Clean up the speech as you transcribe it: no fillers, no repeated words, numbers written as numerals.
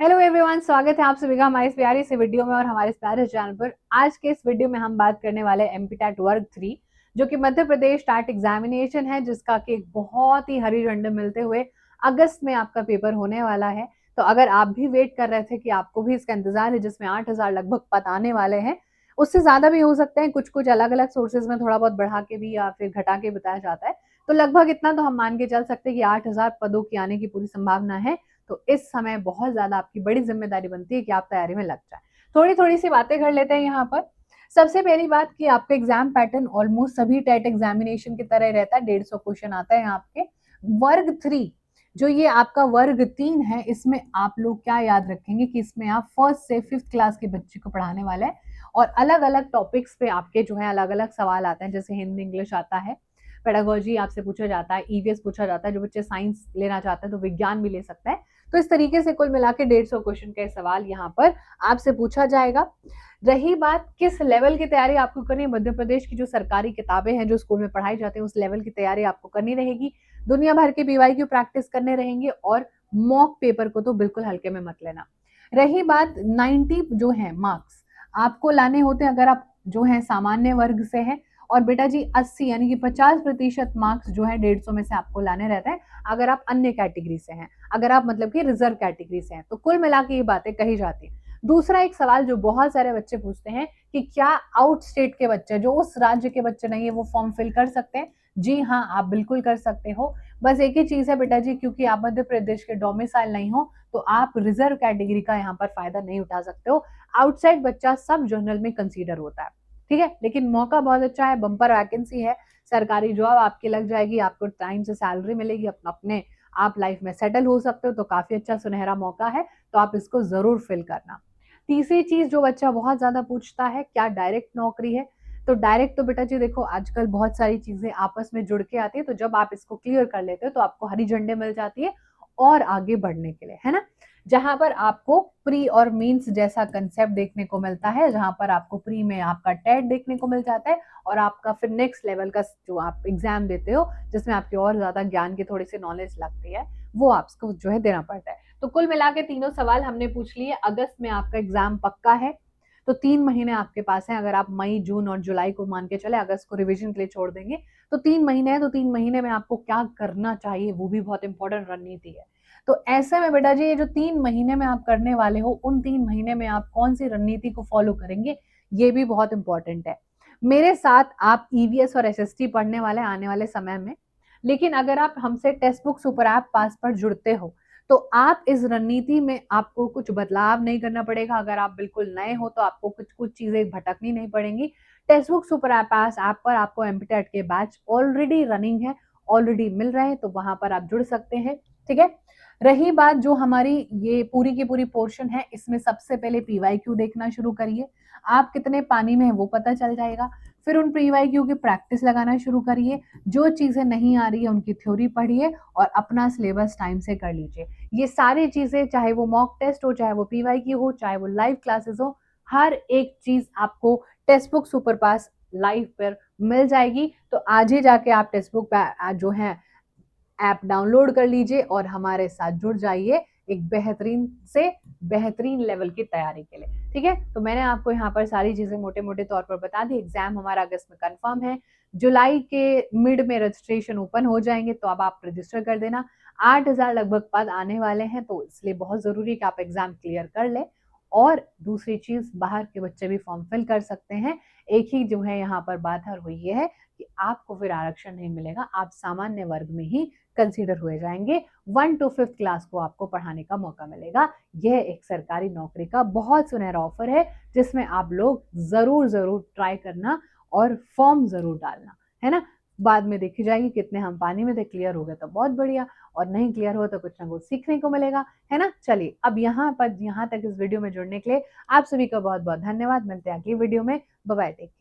Hello everyone, स्वागत है आप सभी का हमारे इस प्यारी से वीडियो में और हमारे इस प्यारे चैनल पर। आज के इस वीडियो में हम बात करने वाले एमपीटेट वर्ग 3 जो कि मध्य प्रदेश टाट एग्जामिनेशन है, जिसका कि एक बहुत ही हरी झंडी मिलते हुए अगस्त में आपका पेपर होने वाला है। तो अगर आप भी वेट कर रहे थे कि आपको भी इसका इंतजार है, जिसमें 8,000 लगभग पद आने वाले हैं, उससे ज्यादा भी हो सकते हैं, कुछ कुछ अलग अलग सोर्सेज में थोड़ा बहुत बढ़ा के भी या फिर घटा के बताया जाता है। तो लगभग इतना तो हम मान के चल सकते हैं कि 8,000 पदों की आने की पूरी संभावना है। तो इस समय बहुत ज्यादा आपकी बड़ी जिम्मेदारी बनती है कि आप तैयारी में लग जाए। थोड़ी थोड़ी सी बातें कर लेते हैं यहाँ पर। सबसे पहली बात कि आपका एग्जाम पैटर्न ऑलमोस्ट सभी टेट एग्जामिनेशन की तरह रहता है। 150 क्वेश्चन आता है आपके। वर्ग 3 जो ये आपका वर्ग 3 है, इसमें आप लोग क्या याद रखेंगे कि इसमें आप फर्स्ट से फिफ्थ क्लास के बच्चे को पढ़ाने वाले हैं और अलग अलग टॉपिक्स पे आपके जो है अलग अलग सवाल आते हैं। जैसे हिंदी इंग्लिश आता है, पेडागोजी आपसे पूछा जाता है, ईवीएस पूछा जाता है, जो बच्चे साइंस लेना चाहते हैं तो विज्ञान भी ले सकता है। तो इस तरीके से कुल मिला के 150 क्वेश्चन का सवाल यहाँ पर आपसे पूछा जाएगा। रही बात किस लेवल की तैयारी आपको करनी है, मध्य प्रदेश की जो सरकारी किताबें हैं जो स्कूल में पढ़ाई जाती है उस लेवल की तैयारी आपको करनी रहेगी। दुनिया भर के पीवाईक्यू प्रैक्टिस करने रहेंगे और मॉक पेपर को तो बिल्कुल हल्के में मत लेना। रही बात 90 जो है मार्क्स आपको लाने होते हैं अगर आप जो है सामान्य वर्ग से है, और बेटा जी 80 यानी कि 50% मार्क्स जो है 150 में से आपको लाने रहते हैं अगर आप अन्य कैटेगरी से हैं, अगर आप मतलब कि रिजर्व कैटेगरी से हैं। तो कुल मिला के ये बातें कही जाती है। दूसरा एक सवाल जो बहुत सारे बच्चे पूछते हैं कि क्या आउट स्टेट के बच्चे, जो उस राज्य के बच्चे नहीं है, वो फॉर्म फिल कर सकते हैं? जी हाँ, आप बिल्कुल कर सकते हो। बस एक ही चीज है बेटा जी, क्योंकि आप मध्य प्रदेश के डोमिसाइल नहीं हो तो आप रिजर्व कैटेगरी का यहाँ पर फायदा नहीं उठा सकते हो। आउटसाइड बच्चा सब जनरल में कंसीडर होता है, ठीक है। लेकिन मौका बहुत अच्छा है, बम्पर वैकेंसी है, सरकारी जॉब आपकी लग जाएगी, आपको टाइम से सैलरी मिलेगी, अपने आप लाइफ में सेटल हो सकते हो। तो काफी अच्छा सुनहरा मौका है, तो आप इसको जरूर फिल करना। तीसरी चीज जो बच्चा बहुत ज्यादा पूछता है, क्या डायरेक्ट नौकरी है? तो डायरेक्ट तो बेटा जी देखो, आजकल बहुत सारी चीजें आपस में जुड़ के आती है, तो जब आप इसको क्लियर कर लेते हो तो आपको हरी झंडी मिल जाती है और आगे बढ़ने के लिए, है ना। जहां पर आपको प्री और मींस जैसा कंसेप्ट देखने को मिलता है, जहां पर आपको प्री में आपका टेट देखने को मिल जाता है और आपका फिर नेक्स्ट लेवल का जो आप एग्जाम देते हो जिसमें आपकी और ज्यादा ज्ञान की थोड़ी सी नॉलेज लगती है, वो आपको जो है देना पड़ता है। तो कुल मिला के तीनों सवाल हमने पूछ लिए। अगस्त में आपका एग्जाम पक्का है, तो 3 महीने आपके पास है। अगर आप मई जून और जुलाई को मान के चले, अगस्त को रिवीजन के लिए छोड़ देंगे तो 3 महीने है। तो 3 महीने में आपको क्या करना चाहिए वो भी बहुत इंपॉर्टेंट रणनीति है। तो ऐसे में बेटा जी ये जो 3 महीने में आप करने वाले हो, उन 3 महीने में आप कौन सी रणनीति को फॉलो करेंगे, ये भी बहुत इंपॉर्टेंट है। मेरे साथ आप ईवीएस और एसएसटी पढ़ने वाले आने वाले समय में, लेकिन अगर आप हमसे टेक्स्ट बुक सुपर ऐप पास पर जुड़ते हो तो आप इस रणनीति में आपको कुछ बदलाव नहीं करना पड़ेगा। अगर आप बिल्कुल नए हो तो आपको कुछ कुछ चीजें भटकनी नहीं पड़ेंगी। टेक्स्ट बुक सुपर ऐप पास ऐप पर आपको एमपीटेट के बैच ऑलरेडी रनिंग है, ऑलरेडी मिल रहे हैं, तो वहां पर आप जुड़ सकते हैं, ठीक है। रही बात जो हमारी ये पूरी की पूरी पोर्शन है, इसमें सबसे पहले पीवाईक्यू देखना शुरू करिए। आप कितने पानी में है वो पता चल जाएगा। फिर उन पीवाईक्यू की प्रैक्टिस लगाना शुरू करिए। जो चीजें नहीं आ रही है उनकी थ्योरी पढ़िए और अपना सिलेबस टाइम से कर लीजिए। ये सारी चीजें, चाहे वो मॉक टेस्ट हो, चाहे वो पीवाईक्यू हो, चाहे वो लाइव क्लासेस हो, हर एक चीज आपको टेक्स्ट बुक सुपर पास लाइव पर मिल जाएगी। तो आज ही जाके आप टेक्स्ट बुक जो है ऐप डाउनलोड कर लीजिए और हमारे साथ जुड़ जाइए एक बेहतरीन से बेहतरीन लेवल की तैयारी के लिए, ठीक है। तो मैंने आपको यहाँ पर सारी चीजें मोटे मोटे तौर पर बता दी। एग्जाम हमारा अगस्त में कंफर्म है, जुलाई के मिड में रजिस्ट्रेशन ओपन हो जाएंगे, तो अब आप रजिस्टर कर देना। 8,000 लगभग पद आने वाले हैं, तो इसलिए बहुत जरूरी है कि आप एग्जाम क्लियर कर ले। और दूसरी चीज, बाहर के बच्चे भी फॉर्म फिल कर सकते हैं। एक ही जो है यहाँ पर बात हर हुई है कि आपको फिर आरक्षण नहीं मिलेगा, आप सामान्य वर्ग में ही कंसीडर हुए जाएंगे। 1 to 5th क्लास को आपको पढ़ाने का मौका मिलेगा। यह एक सरकारी नौकरी का बहुत सुनहरा ऑफर है, जिसमें आप लोग जरूर जरूर ट्राई करना और फॉर्म जरूर डालना, है ना। बाद में देखी जाएगी कितने हम पानी में थे, क्लियर हो गए तो बहुत बढ़िया, और नहीं क्लियर हो तो कुछ ना कुछ सीखने को मिलेगा, है ना। चलिए, अब यहाँ तक इस वीडियो में जुड़ने के लिए आप सभी का बहुत बहुत धन्यवाद। मिलते हैं अगली वीडियो में। Bye bye, take care.